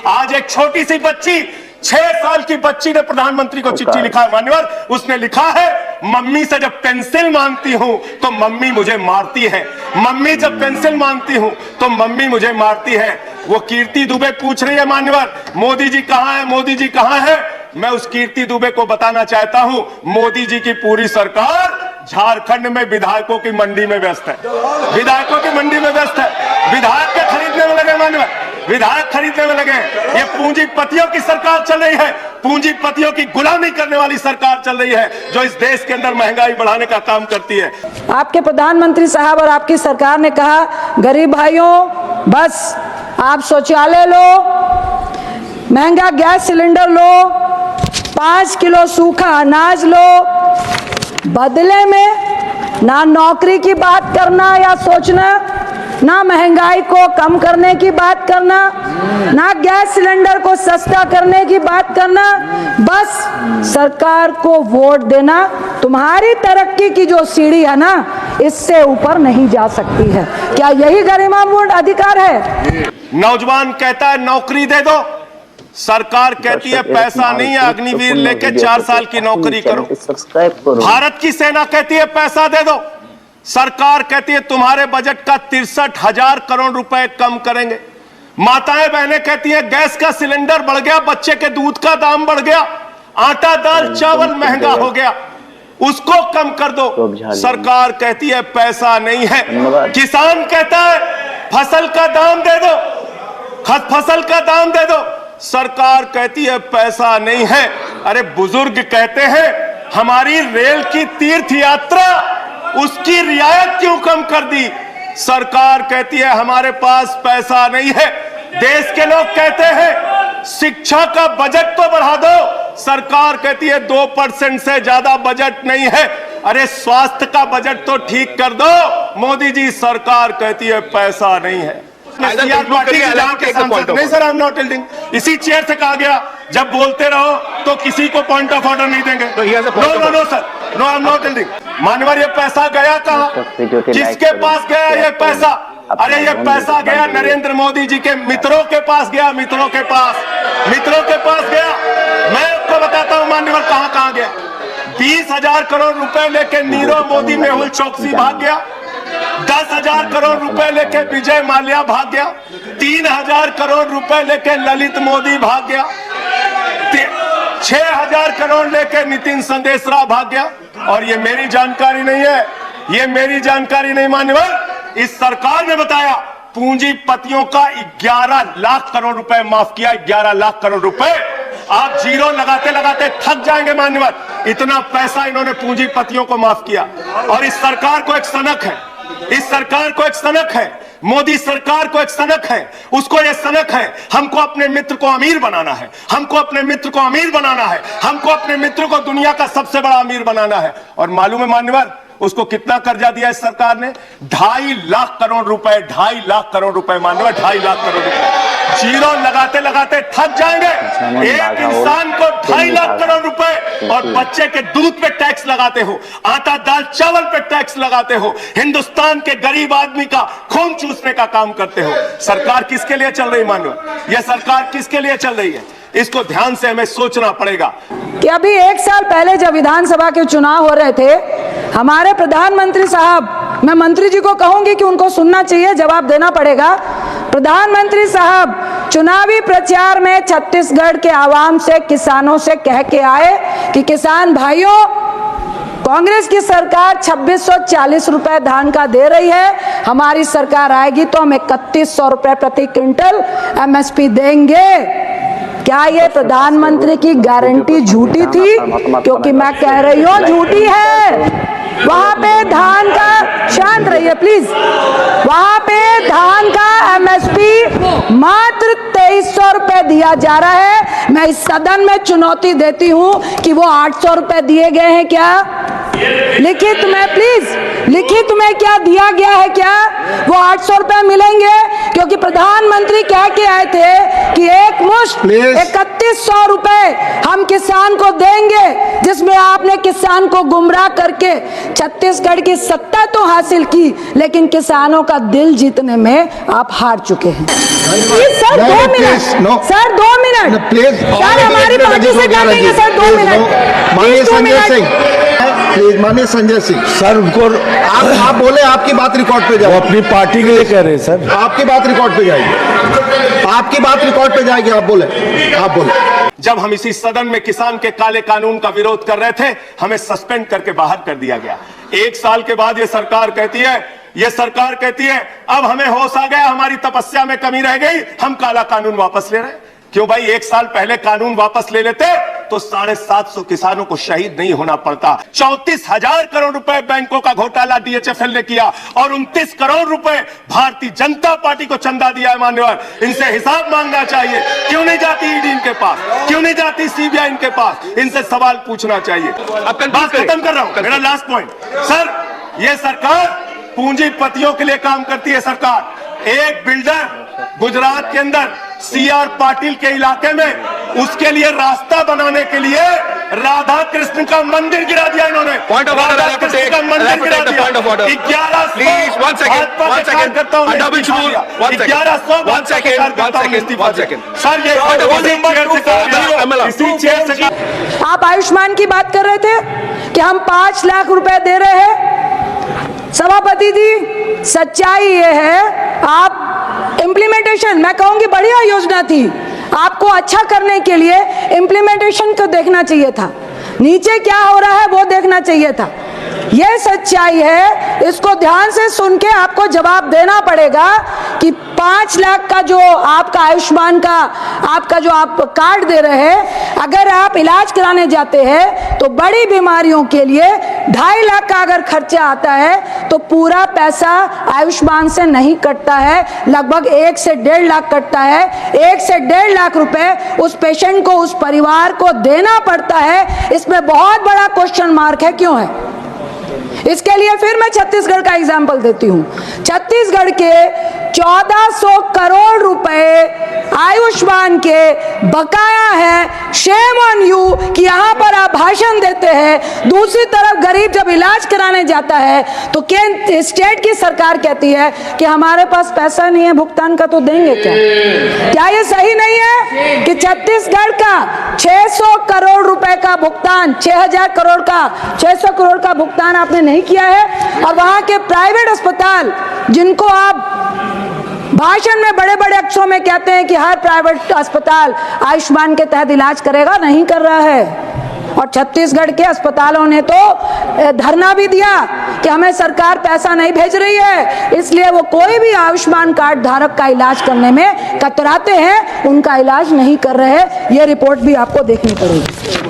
आज एक छोटी सी बच्ची 6 साल की बच्ची ने प्रधानमंत्री को चिट्ठी लिखा है मान्यवर। उसने लिखा है, मम्मी से जब पेंसिल मांगती हूं तो मम्मी मुझे मारती है। मम्मी जब पेंसिल मांगती हूं तो मम्मी मुझे मारती है। वो कीर्ति दुबे पूछ रही है मान्यवर, मोदी जी कहां है, मोदी जी कहां है। मैं उस कीर्ति दुबे को बताना चाहता हूं, मोदी जी की पूरी सरकार झारखंड में विधायकों की मंडी में व्यस्त है। विधायकों की मंडी में व्यस्त है। विधायक के खरीदने में लगे मान्यवर, विधायक खरीदने में लगे। ये पूंजीपतियों की सरकार चल रही है, पूंजीपतियों की गुलामी करने वाली सरकार चल रही है, जो इस देश के अंदर महंगाई बढ़ाने का काम करती है। आपके प्रधानमंत्री साहब और आपकी सरकार ने कहा, गरीब भाइयों बस आप शौचालय लो, महंगा गैस सिलेंडर लो, 5 किलो सूखा अनाज लो। बदले में ना नौकरी की बात करना या सोचना, ना महंगाई को कम करने की बात करना, ना गैस सिलेंडर को सस्ता करने की बात करना, बस सरकार को वोट देना। तुम्हारी तरक्की की जो सीढ़ी है ना, इससे ऊपर नहीं जा सकती है। क्या यही गरिमापूर्ण अधिकार है? नौजवान कहता है नौकरी दे दो, सरकार कहती है पैसा नहीं है, अग्निवीर लेके 4 साल की नौकरी करो। भारत की सेना कहती है पैसा दे दो, सरकार कहती है तुम्हारे बजट का 63,000 करोड़ रुपए कम करेंगे। माताएं बहनें कहती हैं गैस का सिलेंडर बढ़ गया, बच्चे के दूध का दाम बढ़ गया, आटा दाल चावल महंगा हो गया, उसको कम कर दो। सरकार कहती है पैसा नहीं है। किसान कहता है फसल का दाम दे दो, फसल का दाम दे दो, सरकार कहती है पैसा नहीं है। अरे बुजुर्ग कहते हैं हमारी रेल की तीर्थ यात्रा, उसकी रियायत क्यों कम कर दी, सरकार कहती है हमारे पास पैसा नहीं है। देश के लोग कहते हैं शिक्षा का बजट तो बढ़ा दो, सरकार कहती है 2% से ज्यादा बजट नहीं है। अरे स्वास्थ्य का बजट तो ठीक कर दो, मोदी जी सरकार कहती है पैसा नहीं है। नहीं sir, I am not telling, इसी चेयर से कहा गया जब बोलते रहो तो किसी को पॉइंट ऑफ ऑर्डर नहीं देंगे। No no sir, no I am not telling. मानवर ये पैसा गया कहाँ, किसके पास गया ये पैसा? अरे ये पैसा गया नरेंद्र मोदी जी के मित्रों के पास गया, मित्रों के पास गया। मैं आपको बताता हूँ मान्यवर कहाँ कहाँ गया। 20,000 करोड़ रुपए लेके नीरव मोदी मेहुल चौकसी भाग गया, 10,000 करोड़ रुपए लेके विजय माल्या भाग गया, 3,000 करोड़ रुपए लेके ललित मोदी भाग गया, 6,000 करोड़ लेके नितिन संदेशरा भाग गया। और ये मेरी जानकारी नहीं है, ये मेरी जानकारी नहीं मान्यवर, इस सरकार ने बताया पूंजीपतियों का 11 लाख करोड़ रुपए माफ किया। 11 लाख करोड़ रुपए आप जीरो लगाते लगाते थक जाएंगे मान्यवर, इतना पैसा इन्होंने पूंजीपतियों को माफ किया। और इस सरकार को एक सनक है, इस सरकार को एक सनक है, मोदी सरकार को एक सनक है, उसको ये सनक है हमको अपने मित्र को अमीर बनाना है, हमको अपने मित्र को अमीर बनाना है, हमको अपने मित्र को दुनिया का सबसे बड़ा अमीर बनाना है। और मालूम है मान्यवर उसको कितना कर्जा दिया इस सरकार ने? 2.5 लाख करोड़ रुपए, 2.5 लाख करोड़ रुपए मान्यवर, 2.5 लाख करोड़ रुपए। जीरो लगाते लगाते थक जाएंगे। एक इंसान को 2.5 लाख करोड़ रुपए और बच्चे के दूध पे टैक्स लगाते हो, आटा दाल चावल पे टैक्स लगाते हो, हिंदुस्तान के गरीब आदमी का खून चूसने का काम करते हो। सरकार किसके लिए चल रही मान्यवर? यह सरकार किसके लिए चल रही है? इसको ध्यान से हमें सोचना पड़ेगा कि अभी 1 साल पहले जब विधानसभा के चुनाव हो रहे थे, हमारे प्रधानमंत्री साहब, मैं मंत्री जी को कहूंगी कि उनको सुनना चाहिए, जवाब देना पड़ेगा। प्रधानमंत्री साहब चुनावी प्रचार में छत्तीसगढ़ के आवाम से, किसानों से कह के आए कि किसान भाइयों, कांग्रेस की सरकार 2640 रुपए धान का दे रही है, हमारी सरकार आएगी तो हम 3100 रुपए प्रति क्विंटल MSP देंगे। क्या ये प्रधानमंत्री की गारंटी झूठी थी? क्योंकि मैं कह रही हूँ झूठी है। वहां पे धान का, शांत रहिए प्लीज, वहां पे धान का MSP मात्र 2300 रुपए दिया जा रहा है। मैं इस सदन में चुनौती देती हूं कि वो 800 रुपए दिए गए हैं क्या? लिखित में प्लीज, लिखित में क्या दिया गया है क्या? वो 800 रुपए मिलेंगे? क्योंकि प्रधानमंत्री कह के आए थे कि एक मुश्त Please. 3100 रुपए हम किसान को देंगे, जिसमें आपने किसान को गुमराह करके छत्तीसगढ़ की सत्ता तो हासिल की, लेकिन किसानों का दिल जीतने में आप हार चुके हैं। Please sir, 2 minute sir, 2 minute please sir, हमारी पार्टी से कर देंगे सर, 2 मिनट। माननीय Please, 2 Sanjay minute. Singh, please माननीय संजय सिंह सर उनको आप बोले, आपकी बात रिकॉर्ड पे वो जाएगी, अपनी पार्टी के लिए कह रहे हैं सर। आपकी बात रिकॉर्ड पे जाएगी, आपकी बात रिकॉर्ड पे जाएगी। आप बोले, आप बोले। जब हम इसी सदन में किसान के काले कानून का विरोध कर रहे थे, हमें सस्पेंड करके बाहर कर दिया गया। 1 साल के बाद ये सरकार कहती है अब हमें होश आ गया, हमारी तपस्या में कमी रह गई, हम काला कानून वापस ले रहे हैं। क्यों भाई, 1 साल पहले कानून वापस ले लेते तो 750 किसानों को शहीद नहीं होना पड़ता। 34,000 करोड़ रुपए बैंकों का घोटाला डीएचएफएल ने किया और 29 करोड़ रुपए भारतीय जनता पार्टी को चंदा दिया है। मान्यवर, इनसे हिसाब मांगना चाहिए। क्यों नहीं जाती ईडी इनके पास, क्यों नहीं जाती सीबीआई इनके पास? इनसे सवाल पूछना चाहिए। बात खत्म कर रहा हूं, मेरा लास्ट पॉइंट। सर, ये सरकार पूंजीपतियों के लिए काम करती है। सरकार, एक बिल्डर गुजरात के अंदर सीआर पाटिल के इलाके में, उसके लिए रास्ता बनाने के लिए राधा कृष्ण का मंदिर गिरा दिया इन्होंने। Point of order, Radha I have to Krishna take- का I have मंदिर to गिरा take the दिया। point of order. 1100 Please, one second, Bhajpa के कार्यकर्ताओं ने under which इस्तीफा rule? दिया। One second. 1100 One भाजपा के second, कार्यकर्ताओं ने one इस्तीफा second, दिया। one second. सर, ये Point of इसी order, चेयर से कर- MLA. इसी चेयर से कर- आप आयुष्मान की बात कर रहे थे कि हम 5 लाख रुपए दे रहे हैं। सभापति जी, सच्चाई ये है, आप इम्प्लीमेंटेशन, मैं कहूंगी बढ़िया योजना थी, आपको अच्छा करने के लिए इम्प्लीमेंटेशन को देखना चाहिए था, नीचे क्या हो रहा है वो देखना चाहिए था। ये सच्चाई है, इसको ध्यान से सुन के आपको जवाब देना पड़ेगा कि 5 लाख का जो आपका आयुष्मान का आपका जो आप कार्ड दे रहे हैं, अगर आप इलाज कराने जाते हैं तो बड़ी बीमारियों के लिए 2.5 लाख का अगर खर्चा आता है तो पूरा पैसा आयुष्मान से नहीं कटता है, लगभग 1 से 1.5 लाख कटता है। 1 से 1.5 लाख रुपए उस पेशेंट को, उस परिवार को देना पड़ता है। इसमें बहुत बड़ा क्वेश्चन मार्क है, क्यों है? इसके लिए फिर मैं छत्तीसगढ़ का एग्जाम्पल देती हूं। छत्तीसगढ़ के 1400 करोड़ रुपए आयुष्मान के बकाया है। शेम ऑन यू कि यहां पर आप भाषण देते हैं, दूसरी तरफ गरीब जब इलाज कराने जाता है तो स्टेट की सरकार कहती है कि हमारे पास पैसा नहीं है, भुगतान का तो देंगे क्या? क्या ये सही नहीं है कि छत्तीसगढ़ का 600 करोड़ रुपए का भुगतान, 600 करोड़ का भुगतान आपने नहीं किया है, और वहां के प्राइवेट अस्पताल जिनको आप भाषण में बड़े बड़े अक्षरों में कहते हैं कि हर प्राइवेट अस्पताल आयुष्मान के तहत इलाज करेगा, नहीं कर रहा है। और छत्तीसगढ़ के अस्पतालों ने तो धरना भी दिया कि हमें सरकार पैसा नहीं भेज रही है, इसलिए वो कोई भी आयुष्मान कार्ड धारक का इलाज करने में कतराते हैं, उनका इलाज नहीं कर रहे हैं। ये रिपोर्ट भी आपको देखनी पड़ेगी।